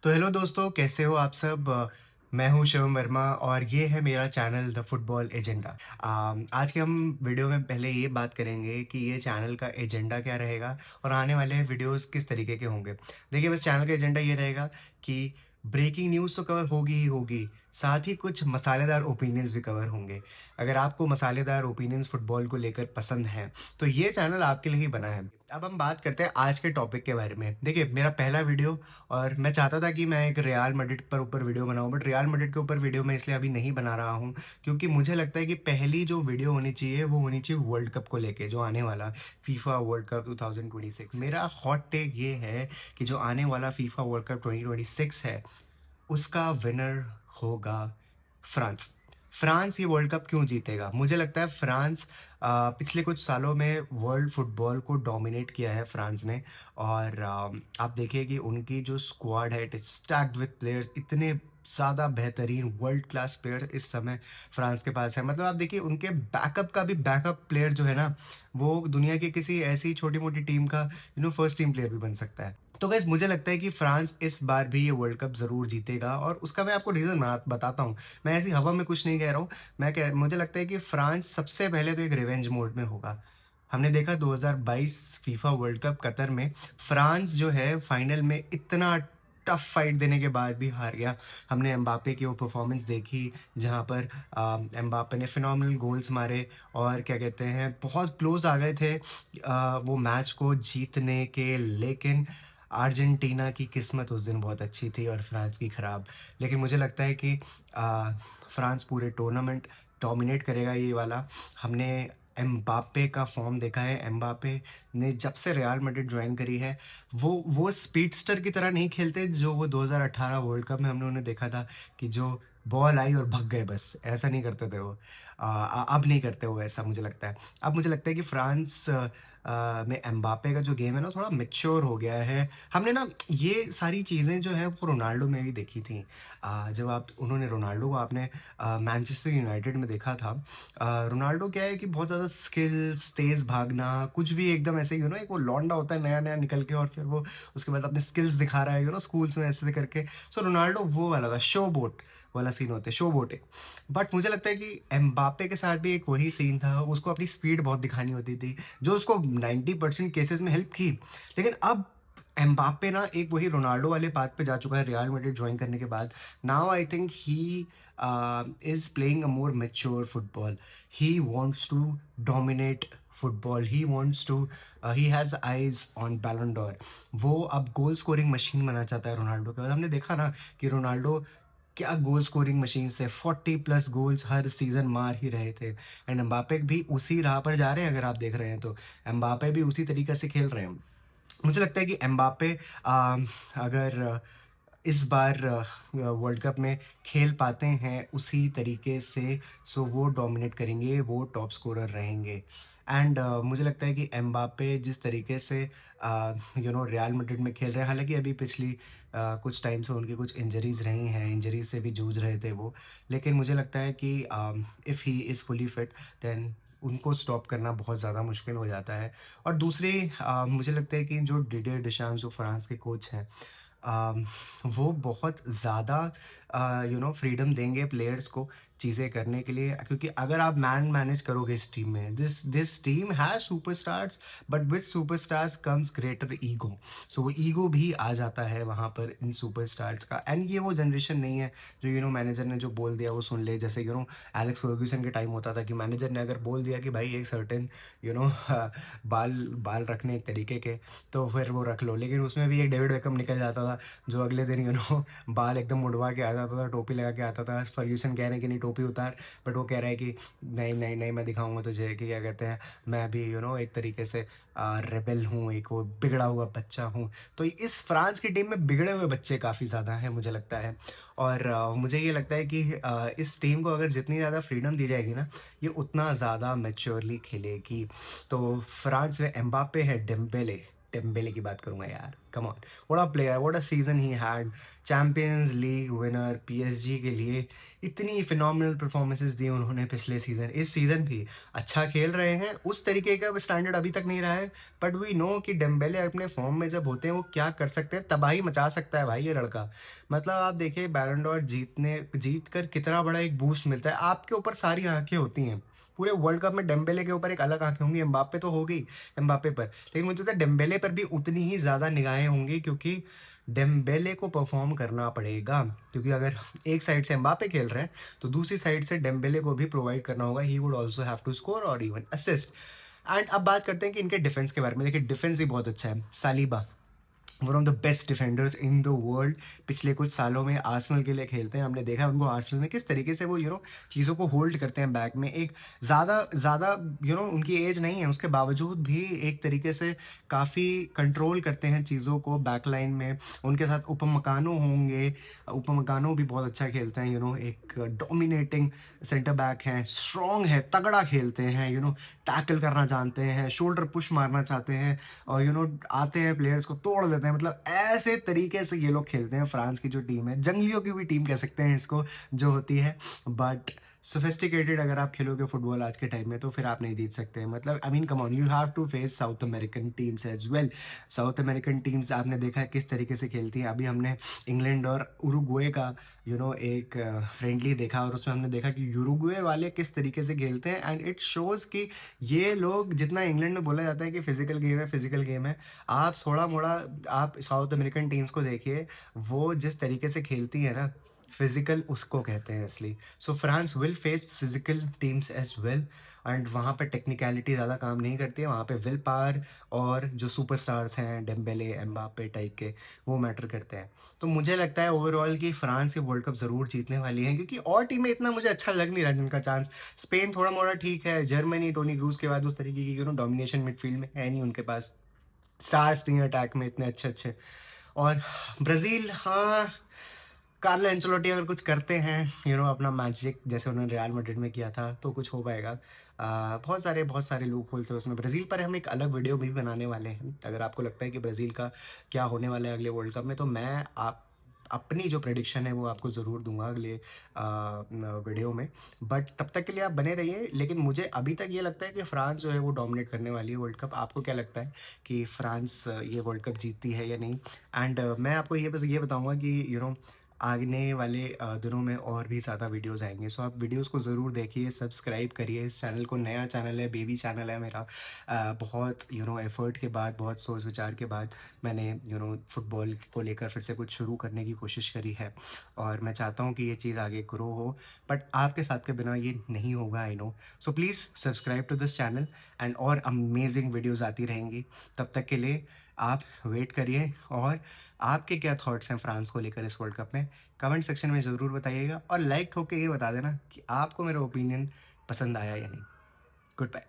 तो हेलो दोस्तों, कैसे हो आप सब? मैं हूँ शिवम वर्मा और ये है मेरा चैनल द फुटबॉल एजेंडा। आज के हम वीडियो में पहले ये बात करेंगे कि ये चैनल का एजेंडा क्या रहेगा और आने वाले वीडियोस किस तरीके के होंगे। देखिए, बस चैनल का एजेंडा ये रहेगा कि ब्रेकिंग न्यूज़ तो कवर होगी ही होगी, साथ ही कुछ मसालेदार ओपिनियंस भी कवर होंगे। अगर आपको मसालेदार ओपिनियंस फुटबॉल को लेकर पसंद हैं, तो ये चैनल आपके लिए ही बना है। अब हम बात करते हैं आज के टॉपिक के बारे में। देखिए, मेरा पहला वीडियो और मैं चाहता था कि मैं एक रियल मैड्रिड पर ऊपर वीडियो बनाऊँ, बट रियल मैड्रिड के ऊपर वीडियो मैं इसलिए अभी नहीं बना रहा हूँ, क्योंकि मुझे लगता है कि पहली जो वीडियो होनी चाहिए, वो होनी चाहिए वर्ल्ड कप को लेके, जो आने वाला फीफा वर्ल्ड कप 2026। मेरा हॉट टेक ये है कि जो आने वाला फीफा वर्ल्ड कप 2026 है, उसका विनर होगा फ्रांस। फ्रांस ये वर्ल्ड कप क्यों जीतेगा? मुझे लगता है फ्रांस पिछले कुछ सालों में वर्ल्ड फुटबॉल को डोमिनेट किया है फ्रांस ने। और आप देखिए कि उनकी जो स्क्वाड है, it is stacked with players, इतने ज़्यादा बेहतरीन वर्ल्ड क्लास प्लेयर्स इस समय फ्रांस के पास है। मतलब आप देखिए, उनके बैकअप का भी बैकअप प्लेयर जो है ना, वो दुनिया की किसी ऐसी छोटी-मोटी टीम का फर्स्ट टीम प्लेयर भी बन सकता है। तो गाइस, मुझे लगता है कि फ्रांस इस बार भी ये वर्ल्ड कप ज़रूर जीतेगा और उसका मैं आपको रीज़न बताता हूँ। मैं ऐसी हवा में कुछ नहीं कह रहा हूँ। मुझे लगता है कि फ्रांस सबसे पहले तो एक रिवेंज मोड में होगा। हमने देखा 2022 फीफा वर्ल्ड कप कतर में, फ्रांस जो है फाइनल में इतना टफ फाइट देने के बाद भी हार गया। हमने एम्बापे की वो परफॉर्मेंस देखी, जहाँ पर एम्बापे ने फिनोमिनल गोल्स मारे और क्या कहते हैं, बहुत क्लोज़ आ गए थे वो मैच को जीतने के, लेकिन अर्जेंटीना की किस्मत उस दिन बहुत अच्छी थी और फ्रांस की ख़राब। लेकिन मुझे लगता है कि फ्रांस पूरे टूर्नामेंट डोमिनेट करेगा ये वाला। हमने एम्बापे का फ़ॉर्म देखा है। एम्बापे ने जब से रियल मैड्रिड जॉइन करी है, वो स्पीडस्टर की तरह नहीं खेलते जो वो 2018 वर्ल्ड कप में हमने उन्हें देखा था, कि जो बॉल आई और भग गए बस, ऐसा नहीं करते थे वो। अब नहीं करते वो ऐसा, मुझे लगता है। अब मुझे लगता है कि फ्रांस में एम्बापे का जो गेम है ना, थोड़ा मैच्योर हो गया है। हमने ना ये सारी चीज़ें जो हैं वो रोनाल्डो में भी देखी थी। जब आप उन्होंने रोनाल्डो को आपने मैनचेस्टर यूनाइटेड में देखा था। रोनाल्डो क्या है कि बहुत ज़्यादा स्किल्स, तेज़ भागना, कुछ भी एकदम ऐसे एक वो लौंडा होता है नया-नया निकल के, और फिर वो उसके बाद अपने स्किल्स दिखा रहा है स्कूल्स में ऐसे करके। सो रोनाल्डो वो वाला था, शो बोट वाला सीन होता है, शो बोटिंग। बट मुझे लगता है कि एम्बापे के साथ भी एक वही सीन था, उसको अपनी स्पीड बहुत दिखानी होती थी, जो उसको 90% केसेज़ में हेल्प की। लेकिन अब एम्बापे ना एक वही रोनाल्डो वाले पाथ पे जा चुका है रियल मैड्रिड जॉइन करने के बाद। Now I think he is playing a more mature football. He wants to dominate football, he wants to he has eyes on Ballon d'Or. वो अब गोल स्कोरिंग मशीन बनना चाहता है रोनाल्डो के बाद। हमने देखा ना कि रोनाल्डो क्या गोल स्कोरिंग मशीन से 40 प्लस गोल्स हर सीज़न मार ही रहे थे। एंड एम्बापे भी उसी राह पर जा रहे हैं, अगर आप देख रहे हैं तो। एम्बापे भी उसी तरीके से खेल रहे हैं। मुझे लगता है कि एम्बापे अगर इस बार वर्ल्ड कप में खेल पाते हैं उसी तरीके से, सो वो डोमिनेट करेंगे, वो टॉप स्कोरर रहेंगे। एंड मुझे लगता है कि एम्बापे जिस तरीके से रियल मैड्रिड में खेल रहे हैं, हालाँकि अभी पिछली कुछ टाइम से उनकी कुछ इंजरीज़ रही हैं, इंजरीज़ से भी जूझ रहे थे वो। लेकिन मुझे लगता है कि if he is fully fit, then उनको स्टॉप करना बहुत ज़्यादा मुश्किल हो जाता है। और दूसरी मुझे लगता है कि जो डिडियर डेशाम्स जो फ्रांस के कोच हैं, अम, वो बहुत ज़्यादा फ्रीडम देंगे प्लेयर्स को चीज़ें करने के लिए, क्योंकि अगर आप मैन मैनेज करोगे इस टीम में, this this team has superstars, but with superstars comes greater ego. So वो ईगो भी आ जाता है वहाँ पर इन सुपरस्टार्स का। एंड ये वो जनरेशन नहीं है जो मैनेजर ने जो बोल दिया वो सुन ले। जैसे एलेक्स फर्ग्यूसन के टाइम होता था कि मैनेजर ने अगर बोल दिया कि भाई एक सर्टेन यू नो बाल बाल रखने एक तरीके के, तो फिर वो रख लो। लेकिन उसमें भी एक डेविड बेकहम निकल जाता था, जो अगले दिन बाल एकदम मुड़वा के आ जाता था, टोपी लगा के आता था। फर्ग्यूसन कह रहे हैं कि नहीं टोपी उतार, बट वो कह रहा है कि नहीं नहीं नहीं, मैं दिखाऊंगा तुझे कि क्या कहते हैं, मैं भी एक तरीके से रेबेल हूँ, एक वो बिगड़ा हुआ बच्चा हूँ। तो इस फ्रांस की टीम में बिगड़े हुए बच्चे काफ़ी ज़्यादा हैं, मुझे लगता है। और मुझे ये लगता है कि इस टीम को अगर जितनी ज़्यादा फ्रीडम दी जाएगी ना, ये उतना ज़्यादा मैच्योरली खेलेगी। तो फ्रांस में एम्बापे है, डेम्बेले, डेम्बेले की बात करूँगा यार, come on, what a player, what a season he had, champions league winner PSG के लिए इतनी फिनोमिनल परफॉर्मेंसेस दी उन्होंने पिछले सीज़न, इस सीज़न भी अच्छा खेल रहे हैं, उस तरीके का स्टैंडर्ड अभी तक नहीं रहा है, बट वी नो कि डेम्बेले अपने फॉर्म में जब होते हैं, वो क्या कर सकते हैं, तबाही मचा सकता है भाई ये लड़का। मतलब आप देखिए बैलन डॉर जीत कर कितना बड़ा एक बूस्ट मिलता है, आपके ऊपर सारी आँखें होती हैं। पूरे वर्ल्ड कप में डेम्बेले के ऊपर एक अलग आँखें होंगी, एम्बाप्पे तो हो गई, एम्बाप्पे पर। लेकिन मुझे लगता है डेम्बेले पर भी उतनी ही ज़्यादा निगाहें होंगी क्योंकि डेम्बेले को परफ़ॉर्म करना पड़ेगा। क्योंकि अगर एक साइड से एम्बाप्पे खेल रहे हैं, तो दूसरी साइड से डेम्बेले को भी प्रोवाइड करना होगा। He would also have to score और इवन असिस्ट। एंड अब बात करते हैं कि इनके डिफेंस के बारे में। देखिए डिफेंस भी बहुत अच्छा है। Saliba one of the best defenders in the world, पिछले कुछ सालों में आर्सेनल के लिए खेलते हैं। हमने देखा है उनको आर्सेनल में किस तरीके से वो चीज़ों को होल्ड करते हैं बैक में। एक ज़्यादा ज़्यादा उनकी एज नहीं है, उसके बावजूद भी एक तरीके से काफ़ी कंट्रोल करते हैं चीज़ों को बैक लाइन में। उनके साथ उपमकानो होंगे, उपमकानो भी बहुत अच्छा खेलते हैं। एक डोमिनेटिंग सेंटर बैक हैं, स्ट्रॉन्ग है, तगड़ा खेलते हैं, टैकल करना जानते हैं, शोल्डर पुश मारना चाहते हैं, और आते हैं प्लेयर्स को तोड़ देते हैं। मतलब ऐसे तरीके से ये लोग खेलते हैं। फ्रांस की जो टीम है, जंगलियों की भी टीम कह सकते हैं इसको, जो होती है, बट सोफिस्टिकेटेड अगर आप खेलोगे फुटबॉल आज के टाइम में, तो फिर आप नहीं जीत सकते। मतलब I mean come on, you have to face South American teams as well. South American teams आपने देखा है किस तरीके से खेलती हैं। अभी हमने इंग्लैंड और उरुग्वे का एक फ्रेंडली देखा, और उसमें हमने देखा कि यूरुग्वे वाले किस तरीके से खेलते हैं। एंड इट शोज़ कि ये लोग, जितना इंग्लैंड में बोला जाता है कि फिजिकल गेम है, फिजिकल गेम है, आप थोड़ा मोड़ा आप साउथ अमेरिकन टीम्स को देखिए, वो जिस तरीके से खेलती है ना, फिजिकल उसको कहते हैं असली। So France will face physical teams as well, and वहाँ पे टेक्निकलिटी ज़्यादा काम नहीं करती है, वहाँ पे विल पावर और जो सुपरस्टार्स हैं डेम्बेले, एम्बाप्पे टाइप के, वो मैटर करते हैं। तो मुझे लगता है ओवरऑल कि फ्रांस ये वर्ल्ड कप ज़रूर जीतने वाली है, क्योंकि और टीमें इतना मुझे अच्छा लग नहीं रहा जिनका चांस। स्पेन थोड़ा मोड़ा ठीक है, जर्मनी टोनी क्रूज के बाद उस तरीके की डोमिनेशन मिडफील्ड में है नहीं उनके पास, स्टार्स नहीं अटैक में इतने अच्छे अच्छे। और ब्राज़ील, हाँ, कार्लो एंcelotti अगर कुछ करते हैं, अपना मैजिक जैसे उन्होंने रियल मैड्रिड में किया था, तो कुछ हो पाएगा। बहुत सारे लूप होल्स है उसमें। ब्राज़ील पर हम एक अलग वीडियो भी बनाने वाले हैं। अगर आपको लगता है कि ब्राज़ील का क्या होने वाला है अगले वर्ल्ड कप में, तो मैं आप अपनी जो प्रेडिक्शन है वो आपको ज़रूर दूँगा अगले वीडियो में। बट तब तक के लिए आप बने रहिए। लेकिन मुझे अभी तक ये लगता है कि फ्रांस जो है वो डोमिनेट करने वाली है वर्ल्ड कप। आपको क्या लगता है कि फ्रांस ये वर्ल्ड कप जीतती है या नहीं? एंड मैं आपको ये बताऊँगा कि आने वाले दिनों में और भी ज़्यादा वीडियोज़ आएँगे। सो आप वीडियोज़ को ज़रूर देखिए, सब्सक्राइब करिए इस चैनल को। नया चैनल है, बेबी चैनल है मेरा। बहुत एफ़र्ट के बाद, बहुत सोच-विचार के बाद मैंने फुटबॉल को लेकर फिर से कुछ शुरू करने की कोशिश करी है, और मैं चाहता हूँ कि ये चीज़ आगे ग्रो हो, बट आपके साथ के बिना ये नहीं होगा, I know. So please subscribe to this channel, and और अमेज़िंग वीडियोज़ आती रहेंगी। तब तक के लिए आप वेट करिए। और आपके क्या थॉट्स हैं फ्रांस को लेकर इस वर्ल्ड कप में? कमेंट सेक्शन में ज़रूर बताइएगा, और लाइक ठोक के ये बता देना कि आपको मेरा ओपिनियन पसंद आया या नहीं। Good bye.